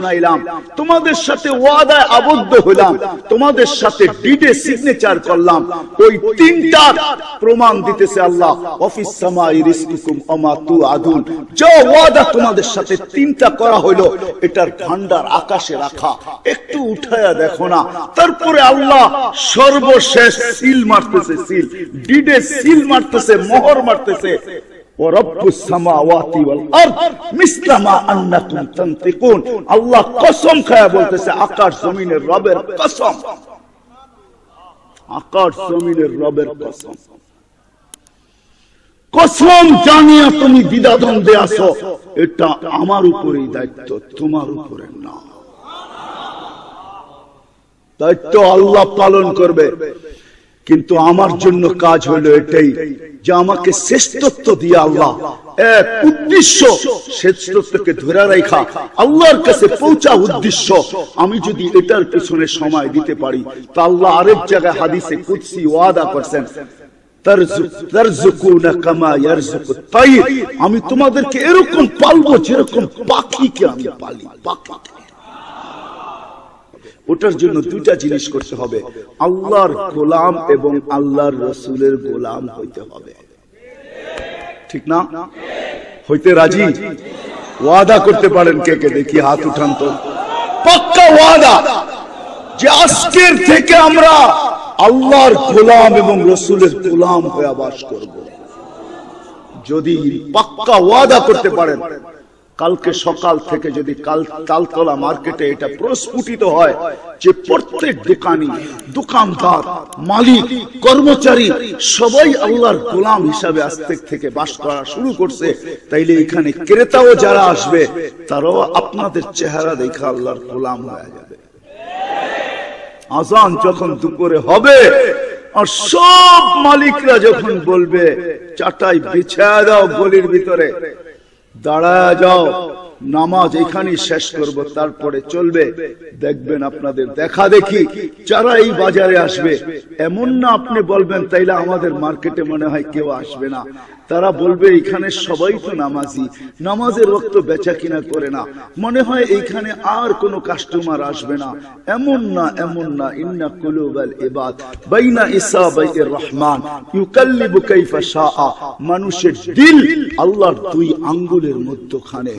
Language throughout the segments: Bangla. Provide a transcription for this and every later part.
শুনাইলাম, তোমাদের সাথে ওয়াদায় আবদ্ধ হলাম, তোমাদের সাথে ডিডে সিগনেচার করলাম। ওই তিনটা প্রমাণ দিতেছে আল্লাহ, অফিস সামাই রিজকুকুম ওয়া মা তুআদুন। যে ওয়াদা তোমাদের সাথে তিনটা করা হলো, এটার ভান্ডার আকাশে রাখা, একটু উঠায়া দেখো না। তারপরে আল্লাহ সর্বশেষ সিল মারতেছে, সিল ডিডে সিল মারতেছে, মোহর মারতেছে। ওয়ারাব্বুস সামাওয়াতি ওয়াল আরদ মিসলা মা আন্নাকুম তানতিকুন। আল্লাহ কসম খায়া বলতেছে, আকাশ জমিনের রবের কসম, আকাশ জমিনের রবের কসম। কসম জানিয়া তুমি দ্বিধাদ্বন্দ্বে আছো, এটা আমার উপরেই দায়িত্ব, তোমার উপরে না। দায়িত্ব আল্লাহ পালন করবে, কিন্তু আমার জন্য কাজ হলো এটাই যে আমাকে শ্রেষ্ঠত্ব দিয়ে আল্লাহ এক উদ্দেশ্য, শ্রেষ্ঠত্বকে ধরে রাখা, আল্লাহর কাছে পৌঁছা উদ্দেশ্য। আমি যদি এটার পিছনে সময় দিতে পারি, তো আল্লাহ আরেক জায়গায় হাদিসে কুদসি ওয়াদা করছেন, আমি তোমাদেরকে এরকম পালবো যেরকম পাখিকে আমি পালি। ওটার জন্য দুইটা জিনিস করতে হবে, আল্লাহর গোলাম এবং আল্লাহর রসুলের গোলাম হইতে হবে। ঠিক না? হইতে রাজি? ওয়াদা করতে পারেন কে কে? দেখি হাত উঠান তো। পাক্কা ওয়াদা যে আজকের থেকে আমরা আল্লাহর গোলাম এবং রসুলের গোলাম হয়ে বাস করব। যদি পাক্কা ওয়াদা করতে পারেন, কালকে সকাল থেকে যদি তালতলা মার্কেটে এটা প্রস্ফুটিত হয় যে প্রত্যেক দোকানি, দোকানদার, মালিক, কর্মচারী সবাই আল্লাহর গোলাম হিসাবে আজ থেকে বাস করা শুরু করছে, তাইলে এখানে ক্রেতাও যারা আসবে তারাও আপনাদের চেহারা দেখে আল্লাহর গোলাম হয়ে যাবে। আজান যখন দুপুরে হবে আর সব মালিকরা যখন বলবে চাটাই বিছায়া দাও গলির ভিতরে, দাঁড়ায় যাও, নামাজ এখানেই শেষ করব, তারপরে চলবে, দেখবেন আপনাদের দেখা দেখি যারা এই বাজারে আসবে, এমন না আপনি বলবেন তাইলে আমাদের মার্কেটে মনে হয় কেউ আসবে না, তারা বলবে এখানে সবাই তো নামাজি, নামাজের ওয়াক্ত বেচা কিনা করে না, মনে হয় এইখানে আর কোনো কাস্টমার আসবে না। এমন না, এমন না। ইন্না কুলুবাল ইবাদ বাইনা ইসাবাইর রহমান ইউকাল্লিবু কাইফা শাআ। মানুষের দিল আল্লাহর দুই আঙ্গুলের মধ্যখানে,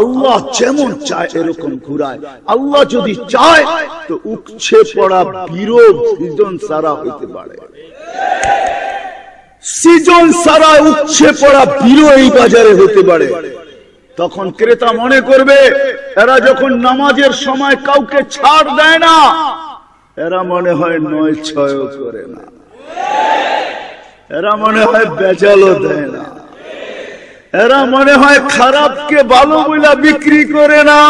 আল্লাহ যেমন চায় এরকম ঘুরায়। আল্লাহ যদি চায় তো উপচে পড়া বিরোধ সিজন সারা হইতে পারে, সিজন সারা উপচে পড়া বিরোধ এই বাজারে হতে পারে। তখন ক্রেতা মনে করবে এরা যখন নামাজের সময় কাউকে ছাড় দেয় না, এরা মনে হয় ৯-৬ করে না, এরা মনে হয় বেজালও দেয় না, এরা মনে হয় খারাপকে ভালো বইলা বিক্রি করে না।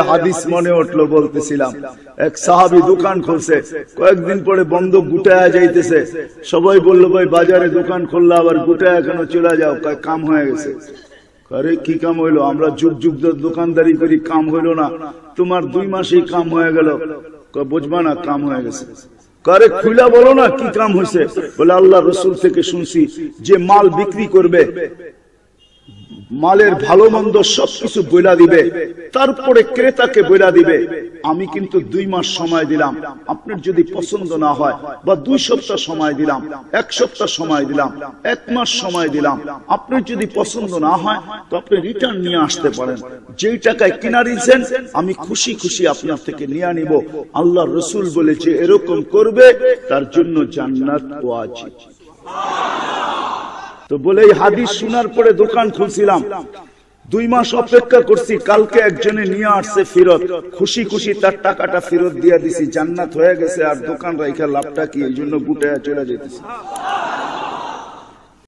হাদিস মনে উঠলো, বলতেছিলাম এক সাহাবী দোকান খুলছে, কয়েকদিন পরে বন্ধ গুটায়া যাইতেছে, সবাই বললো ভাই বাজারে দোকান খুললা আবার গুটায়া কেন, চলে যাও, কাম হয়ে গেছে। আরে কি কাম হইলো? আমরা যুগ যুগ দোকানদারি করি, কাম হইলো না? তোমার 2 মাসেই কাম হয়ে গেল, বুঝবা না কাম হয়ে গেছে। কারে খুলা বলো না কি কাম হয়েছে? বলে আল্লাহ রসুল থেকে শুনছি যে মাল বিক্রি করবে, মালের ভালো মন্দ সবকিছু বইলা দিবে, তারপরে ক্রেতাকে বইলা দিবে আমি কিন্তু 2 মাস সময় দিলাম, আপনার যদি পছন্দ না হয়, বা 2 সপ্তাহ সময় দিলাম, 1 সপ্তাহ সময় দিলাম, 1 মাস সময় দিলাম, আপনার যদি পছন্দ না হয় তো আপনি রিটার্ন নিয়ে আসতে পারেন, যেই টাকায় কিনা দিয়েছেন আমি খুশি খুশি আপনার থেকে নিয়ে নিব। আল্লাহ রসুল বলেছে এরকম করবে তার জন্য জান্নাত ওয়াজিব। তো বলে এই হাদিস শোনার পরে দোকান খুলছিলাম, 2 মাস অপেক্ষা করছি, কালকে একজনে নিয়ে আসছে ফেরত, খুশি খুশি তার টাকাটা ফেরত দিয়ে দিছি, জান্নাত হয়ে গেছে, আর দোকান রাইখা লাভটা কি? এই জন্য গুটায়া চলে যেতেছে।